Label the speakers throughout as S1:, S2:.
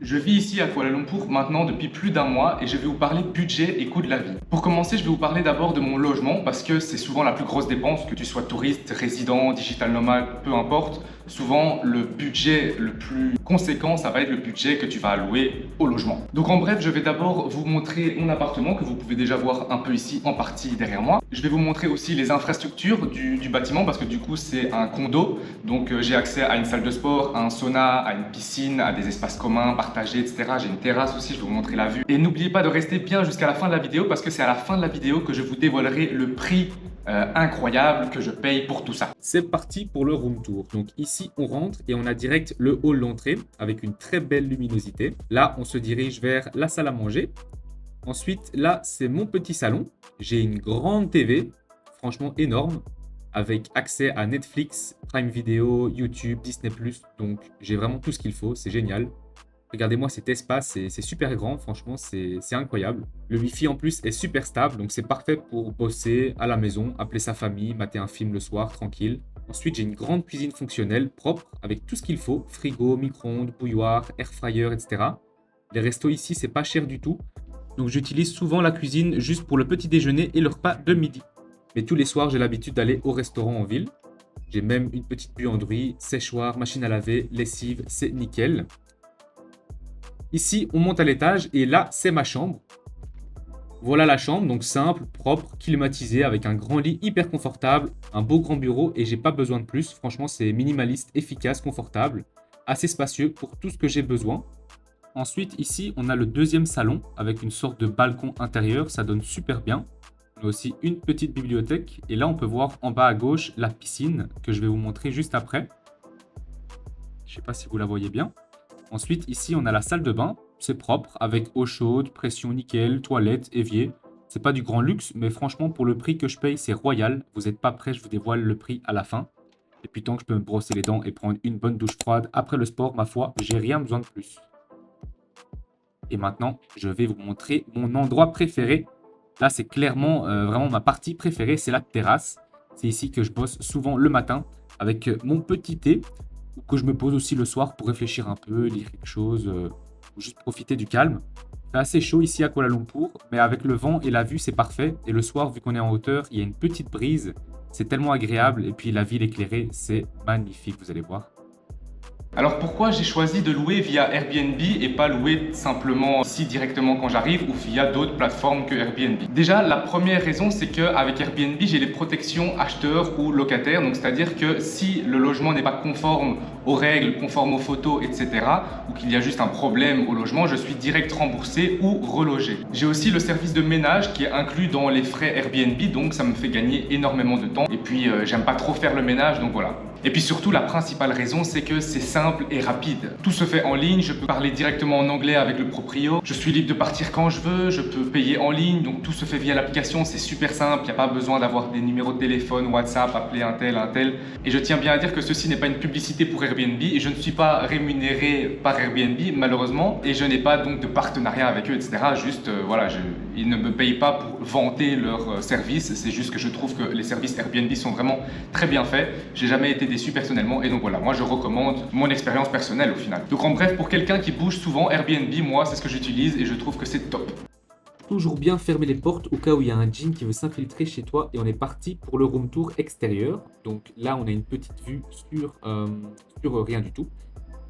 S1: Je vis ici à Kuala Lumpur maintenant depuis plus d'un mois et je vais vous parler budget et coût de la vie. Pour commencer, je vais vous parler d'abord de mon logement parce que c'est souvent la plus grosse dépense, que tu sois touriste, résident, digital nomade, peu importe. Souvent, le budget le plus conséquent, ça va être le budget que tu vas allouer au logement. Donc en bref, je vais d'abord vous montrer mon appartement que vous pouvez déjà voir un peu ici en partie derrière moi. Je vais vous montrer aussi les infrastructures du bâtiment parce que du coup, c'est un condo. Donc j'ai accès à une salle de sport, à un sauna, à une piscine, à des espaces communs partagés, etc. J'ai une terrasse aussi, je vais vous montrer la vue. Et n'oubliez pas de rester bien jusqu'à la fin de la vidéo parce que c'est à la fin de la vidéo que je vous dévoilerai le prix incroyable que je paye pour tout ça.
S2: C'est parti pour le room tour. Donc ici, on rentre et on a direct le hall d'entrée avec une très belle luminosité. Là, on se dirige vers la salle à manger. Ensuite, là, c'est mon petit salon. J'ai une grande TV, franchement énorme, avec accès à Netflix, Prime Video, YouTube, Disney+. Donc, j'ai vraiment tout ce qu'il faut. C'est génial. Regardez-moi cet espace, c'est super grand, franchement, c'est incroyable. Le Wi-Fi en plus est super stable, donc c'est parfait pour bosser à la maison, appeler sa famille, mater un film le soir, tranquille. Ensuite, j'ai une grande cuisine fonctionnelle, propre, avec tout ce qu'il faut, frigo, micro-ondes, bouilloire, air fryer, etc. Les restos ici, c'est pas cher du tout, donc j'utilise souvent la cuisine juste pour le petit déjeuner et le repas de midi. Mais tous les soirs, j'ai l'habitude d'aller au restaurant en ville. J'ai même une petite buanderie, séchoir, machine à laver, lessive, c'est nickel. Ici, on monte à l'étage et là, c'est ma chambre. Voilà la chambre, donc simple, propre, climatisée, avec un grand lit hyper confortable, un beau grand bureau et j'ai pas besoin de plus. Franchement, c'est minimaliste, efficace, confortable, assez spacieux pour tout ce que j'ai besoin. Ensuite, ici, on a le deuxième salon avec une sorte de balcon intérieur, ça donne super bien. On a aussi une petite bibliothèque et là, on peut voir en bas à gauche la piscine que je vais vous montrer juste après. Je sais pas si vous la voyez bien. Ensuite, ici, on a la salle de bain. C'est propre, avec eau chaude, pression nickel, toilette, évier. C'est pas du grand luxe, mais franchement, pour le prix que je paye, c'est royal. Vous n'êtes pas prêts, je vous dévoile le prix à la fin. Et puis, tant que je peux me brosser les dents et prendre une bonne douche froide après le sport, ma foi, j'ai rien besoin de plus. Et maintenant, je vais vous montrer mon endroit préféré. Là, c'est clairement vraiment ma partie préférée, c'est la terrasse. C'est ici que je bosse souvent le matin avec mon petit thé, ou que je me pose aussi le soir pour réfléchir un peu, lire quelque chose, ou juste profiter du calme. C'est assez chaud ici à Kuala Lumpur, mais avec le vent et la vue, c'est parfait. Et le soir, vu qu'on est en hauteur, il y a une petite brise. C'est tellement agréable. Et puis la ville éclairée, c'est magnifique, vous allez voir.
S1: Alors pourquoi j'ai choisi de louer via Airbnb et pas louer simplement ici directement quand j'arrive ou via d'autres plateformes que Airbnb? Déjà, la première raison, c'est qu'avec Airbnb, j'ai les protections acheteurs ou locataires. Donc c'est-à-dire que si le logement n'est pas conforme aux règles, conforme aux photos, etc., ou qu'il y a juste un problème au logement, je suis direct remboursé ou relogé. J'ai aussi le service de ménage qui est inclus dans les frais Airbnb, donc ça me fait gagner énormément de temps. Et puis j'aime pas trop faire le ménage, donc voilà. Et puis surtout, la principale raison, c'est que c'est simple et rapide. Tout se fait en ligne, je peux parler directement en anglais avec le proprio, je suis libre de partir quand je veux, je peux payer en ligne, donc tout se fait via l'application, c'est super simple, il n'y a pas besoin d'avoir des numéros de téléphone, WhatsApp, appeler un tel, un tel. Et je tiens bien à dire que ceci n'est pas une publicité pour Airbnb et je ne suis pas rémunéré par Airbnb, malheureusement, et je n'ai pas donc de partenariat avec eux, etc. Juste, voilà, ils ne me payent pas pour vanter leurs services, c'est juste que je trouve que les services Airbnb sont vraiment très bien faits. J'ai jamais été déçu personnellement et donc voilà, moi je recommande mon expérience personnelle au final. Donc en bref, pour quelqu'un qui bouge souvent, Airbnb, moi c'est ce que j'utilise et je trouve que c'est top.
S2: Toujours bien fermer les portes au cas où il y a un djinn qui veut s'infiltrer chez toi et on est parti pour le room tour extérieur. Donc là, on a une petite vue sur rien du tout.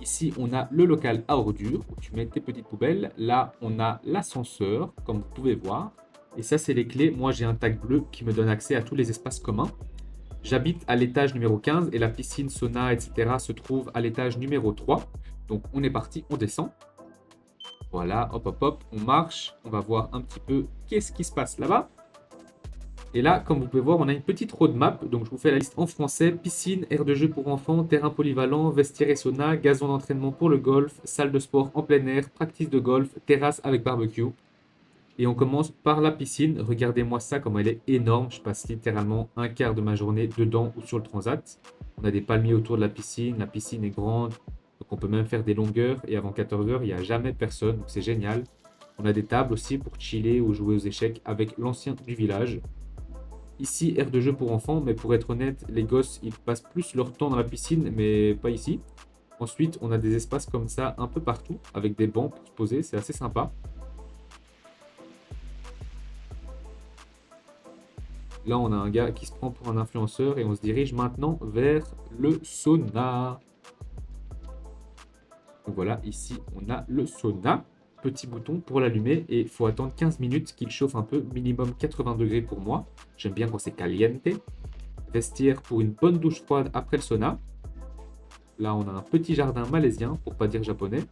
S2: Ici, on a le local à ordures où tu mets tes petites poubelles. Là, on a l'ascenseur, comme vous pouvez voir. Et ça, c'est les clés. Moi, j'ai un tag bleu qui me donne accès à tous les espaces communs. J'habite à l'étage numéro 15 et la piscine, sauna, etc. se trouve à l'étage numéro 3. Donc, on est parti, on descend. Voilà, hop, hop, hop, on marche. On va voir un petit peu qu'est-ce qui se passe là-bas. Et là, comme vous pouvez voir, on a une petite roadmap. Donc, je vous fais la liste en français. Piscine, aire de jeu pour enfants, terrain polyvalent, vestiaire et sauna, gazon d'entraînement pour le golf, salle de sport en plein air, practice de golf, terrasse avec barbecue. Et on commence par la piscine. Regardez-moi ça, comme elle est énorme. Je passe littéralement un quart de ma journée dedans ou sur le transat. On a des palmiers autour de la piscine. La piscine est grande. Donc, on peut même faire des longueurs. Et avant 14 heures, il n'y a jamais personne. Donc, c'est génial. On a des tables aussi pour chiller ou jouer aux échecs avec l'ancien du village. Ici, aire de jeu pour enfants, mais pour être honnête, les gosses, ils passent plus leur temps dans la piscine, mais pas ici. Ensuite, on a des espaces comme ça un peu partout, avec des bancs pour se poser, c'est assez sympa. Là, on a un gars qui se prend pour un influenceur et on se dirige maintenant vers le sauna. Donc voilà, ici, on a le sauna. Petit bouton pour l'allumer et il faut attendre 15 minutes qu'il chauffe un peu, minimum 80 degrés pour moi. J'aime bien quand c'est caliente. Vestiaire pour une bonne douche froide après le sauna. Là, on a un petit jardin malaisien, pour pas dire japonais.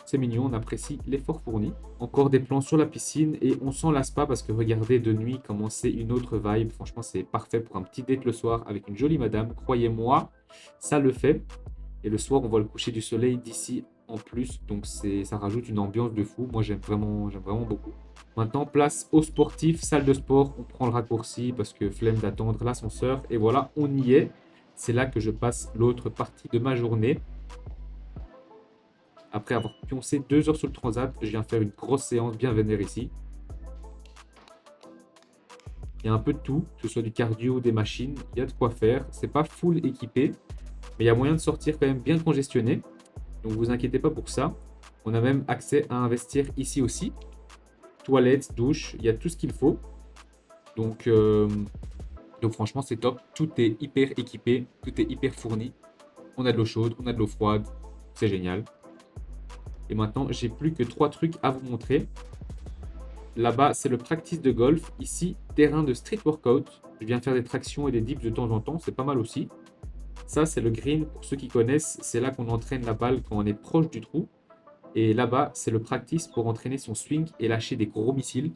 S2: C'est mignon, on apprécie l'effort fourni. Encore des plans sur la piscine et on s'en lasse pas parce que regardez de nuit comment c'est une autre vibe. Franchement, c'est parfait pour un petit date le soir avec une jolie madame. Croyez-moi, ça le fait. Et le soir, on voit le coucher du soleil d'ici en plus. Donc ça rajoute une ambiance de fou. Moi, j'aime vraiment beaucoup. Maintenant, place aux sportifs, salle de sport. On prend le raccourci parce que flemme d'attendre l'ascenseur. Et voilà, on y est. C'est là que je passe l'autre partie de ma journée. Après avoir pioncé 2 heures sur le transat, je viens faire une grosse séance bien vénère ici. Il y a un peu de tout, que ce soit du cardio ou des machines. Il y a de quoi faire. C'est pas full équipé, mais il y a moyen de sortir quand même bien congestionné. Donc vous inquiétez pas pour ça. On a même accès à un vestiaire ici aussi. Toilettes, douche, il y a tout ce qu'il faut. Donc franchement, c'est top. Tout est hyper équipé, tout est hyper fourni. On a de l'eau chaude, on a de l'eau froide. C'est génial. Et maintenant, j'ai plus que 3 trucs à vous montrer. Là-bas, c'est le practice de golf. Ici, terrain de street workout. Je viens faire des tractions et des dips de temps en temps. C'est pas mal aussi. Ça, c'est le green. Pour ceux qui connaissent, c'est là qu'on entraîne la balle quand on est proche du trou. Et là-bas, c'est le practice pour entraîner son swing et lâcher des gros missiles.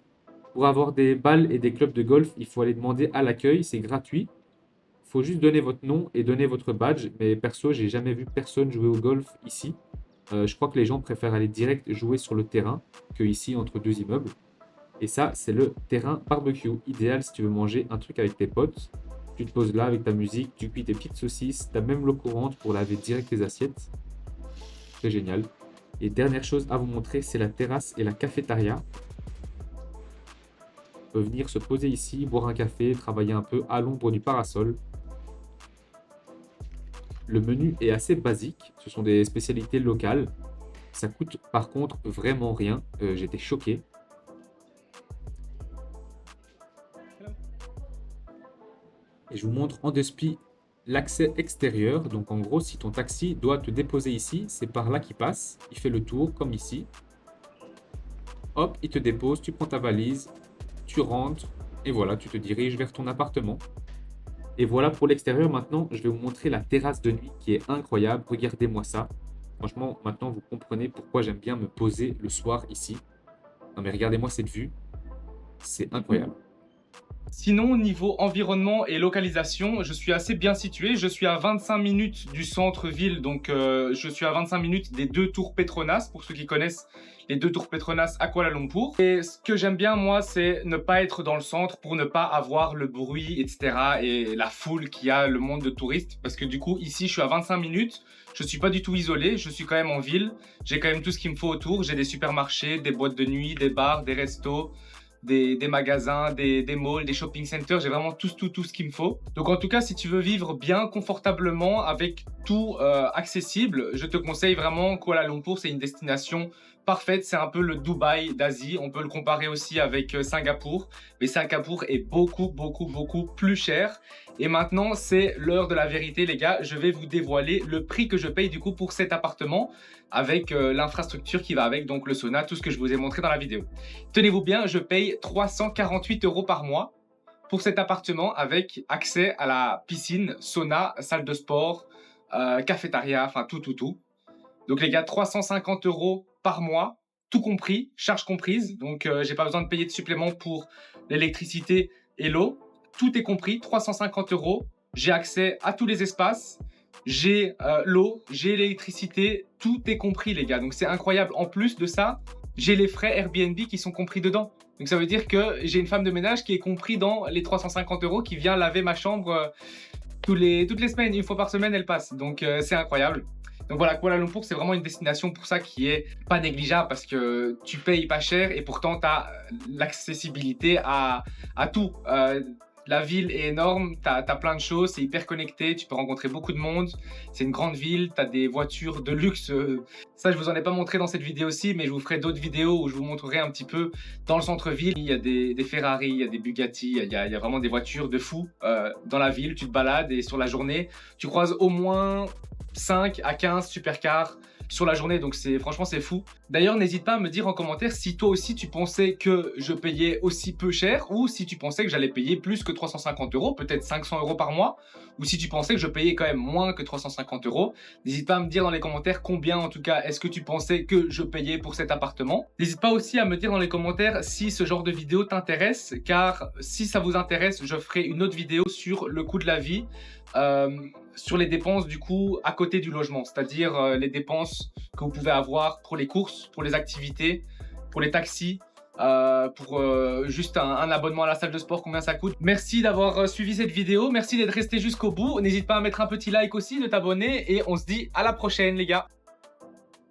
S2: Pour avoir des balles et des clubs de golf, il faut aller demander à l'accueil. C'est gratuit. Il faut juste donner votre nom et donner votre badge. Mais perso, j'ai jamais vu personne jouer au golf ici. Je crois que les gens préfèrent aller direct jouer sur le terrain que ici entre 2 immeubles. Et ça, c'est le terrain barbecue. Idéal si tu veux manger un truc avec tes potes. Tu te poses là avec ta musique, tu cuis tes petites saucisses. Tu as même l'eau courante pour laver direct les assiettes. C'est génial. Et dernière chose à vous montrer, c'est la terrasse et la cafétéria. On peut venir se poser ici, boire un café, travailler un peu à l'ombre du parasol. Le menu est assez basique, ce sont des spécialités locales. Ça coûte par contre vraiment rien, j'étais choqué. Et je vous montre en despi l'accès extérieur. Donc en gros, si ton taxi doit te déposer ici, c'est par là qu'il passe. Il fait le tour comme ici. Hop, il te dépose, tu prends ta valise, tu rentres et voilà, tu te diriges vers ton appartement. Et voilà pour l'extérieur. Maintenant, je vais vous montrer la terrasse de nuit qui est incroyable. Regardez-moi ça. Franchement, maintenant, vous comprenez pourquoi j'aime bien me poser le soir ici. Non mais regardez-moi cette vue. C'est incroyable.
S1: Sinon, niveau environnement et localisation, je suis assez bien situé. Je suis à 25 minutes du centre-ville, donc je suis à 25 minutes des 2 tours Petronas, pour ceux qui connaissent les 2 tours Petronas à Kuala Lumpur. Et ce que j'aime bien, moi, c'est ne pas être dans le centre pour ne pas avoir le bruit, etc. et la foule qu'il y a, le monde de touristes. Parce que du coup, ici, je suis à 25 minutes. Je suis pas du tout isolé, je suis quand même en ville. J'ai quand même tout ce qu'il me faut autour. J'ai des supermarchés, des boîtes de nuit, des bars, des restos, des magasins, des malls, des shopping centers. J'ai vraiment tout ce qu'il me faut. Donc en tout cas, si tu veux vivre bien, confortablement, avec tout accessible, je te conseille vraiment Kuala Lumpur. C'est une destination parfaite. C'est un peu le Dubaï d'Asie. On peut le comparer aussi avec Singapour. Mais Singapour est beaucoup plus cher. Et maintenant, c'est l'heure de la vérité, les gars. Je vais vous dévoiler le prix que je paye du coup pour cet appartement avec l'infrastructure qui va avec, donc le sauna, tout ce que je vous ai montré dans la vidéo. Tenez-vous bien, je paye 348 € par mois pour cet appartement avec accès à la piscine, sauna, salle de sport, cafétéria, enfin tout. Donc les gars, 350 € par mois, tout compris, charges comprises. Donc j'ai pas besoin de payer de supplément pour l'électricité et l'eau. Tout est compris, 350 €. J'ai accès à tous les espaces. J'ai l'eau, j'ai l'électricité, tout est compris les gars, donc c'est incroyable. En plus de ça, j'ai les frais Airbnb qui sont compris dedans. Donc ça veut dire que j'ai une femme de ménage qui est compris dans les 350 € qui vient laver ma chambre toutes les semaines, une fois par semaine elle passe. Donc c'est incroyable. Donc voilà, Kuala Lumpur, c'est vraiment une destination pour ça qui est pas négligeable parce que tu payes pas cher et pourtant tu as l'accessibilité à tout. La ville est énorme, t'as plein de choses, c'est hyper connecté, tu peux rencontrer beaucoup de monde. C'est une grande ville, t'as des voitures de luxe. Ça, je vous en ai pas montré dans cette vidéo-ci, mais je vous ferai d'autres vidéos où je vous montrerai un petit peu dans le centre-ville. Il y a des Ferrari, il y a des Bugatti, il y a vraiment des voitures de fou dans la ville. Tu te balades et sur la journée, tu croises au moins 5 à 15 supercars sur la journée, donc franchement c'est fou. D'ailleurs, n'hésite pas à me dire en commentaire si toi aussi tu pensais que je payais aussi peu cher ou si tu pensais que j'allais payer plus que 350 €, peut-être 500 € par mois, ou si tu pensais que je payais quand même moins que 350 €. N'hésite pas à me dire dans les commentaires combien en tout cas est-ce que tu pensais que je payais pour cet appartement. N'hésite pas aussi à me dire dans les commentaires si ce genre de vidéo t'intéresse, car si ça vous intéresse, je ferai une autre vidéo sur le coût de la vie, sur les dépenses du coup à côté du logement, c'est-à-dire les dépenses que vous pouvez avoir pour les courses, pour les activités, pour les taxis, pour juste un abonnement à la salle de sport, combien ça coûte. Merci d'avoir suivi cette vidéo, merci d'être resté jusqu'au bout. N'hésite pas à mettre un petit like aussi, de t'abonner et on se dit à la prochaine les gars.